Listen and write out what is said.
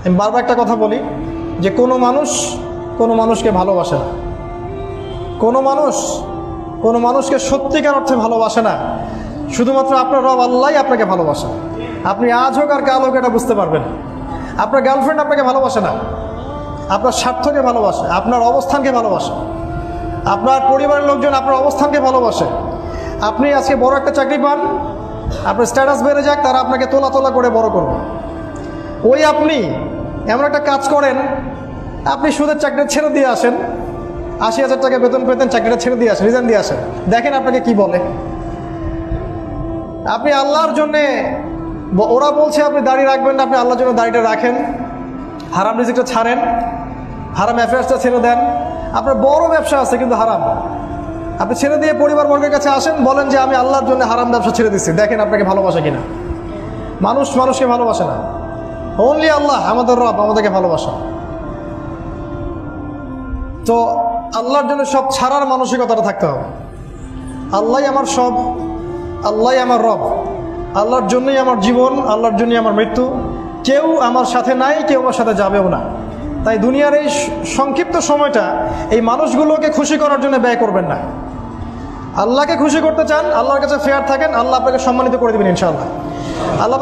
আমি বারবার একটা কথা বলি যে কোনো মানুষকে ভালোবাসে না, কোনো মানুষকে সত্যিকার অর্থে ভালোবাসে না। শুধুমাত্র আপনার রব আল্লাহই আপনাকে ভালোবাসে। আপনি আজ হোক আর কাল হোক এটা বুঝতে পারবেন। আপনার গার্লফ্রেন্ড আপনাকে ভালোবাসে না, আপনার স্বার্থকে ভালোবাসে, আপনার অবস্থানকে ভালোবাসে, আপনার পরিবারের লোকজন আপনার অবস্থানকে ভালোবাসে। আপনি আজকে বড় একটা চাকরি পান, আপনার স্ট্যাটাস বেড়ে যাক, তারা আপনাকে তোলা তোলা করে বড় করবে। ওই আপনি এমন একটা কাজ করেন, আপনি সুদের চাকরি ছেড়ে দিয়ে আসেন, ৮০,০০০ টাকা বেতন পেতেন, চাকরিটা ছেড়ে দিয়ে আসেন, রিজাইন দিয়ে আসেন, দেখেন আপনাকে কি বলে। আপনি আল্লাহর জন্যে, ওরা বলছে আপনি দাড়ি রাখবেন না, আপনি আল্লাহর জন্য দাড়িটা রাখেন, হারাম রিজিকটা ছাড়েন, হারাম অ্যাফেয়ার্সটা ছেড়ে দেন। আপনার বড় ব্যবসা আছে কিন্তু হারাম, আপনি ছেড়ে দিয়ে পরিবারবর্গের কাছে আসেন, বলেন যে আমি আল্লাহর জন্য হারাম ব্যবসা ছেড়ে দিচ্ছি, দেখেন আপনাকে ভালোবাসে কিনা। মানুষকে ভালোবাসে না, অনলি আল্লাহ আমাদের রব আমাদেরকে ভালোবাসা। তো আল্লাহর জন্য সব ছাড়ার মানসিকতাটা থাকতে হবে। আল্লাহই আমার সব, আল্লাহই আমার রব, আল্লাহর জন্যই আমার জীবন, আল্লাহর জন্যই আমার মৃত্যু। কেউ আমার সাথে নাই, কেউ আমার সাথে যাবেও না। তাই দুনিয়ার এই সংক্ষিপ্ত সময়টা এই মানুষগুলোকে খুশি করার জন্য ব্যয় করবেন না। আল্লাহকে খুশি করতে চান, আল্লাহর কাছে ফেয়ার থাকেন, আল্লাহ আপনাকে সম্মানিত করে দেবেন ইনশাআল্লাহ। আল্লাহ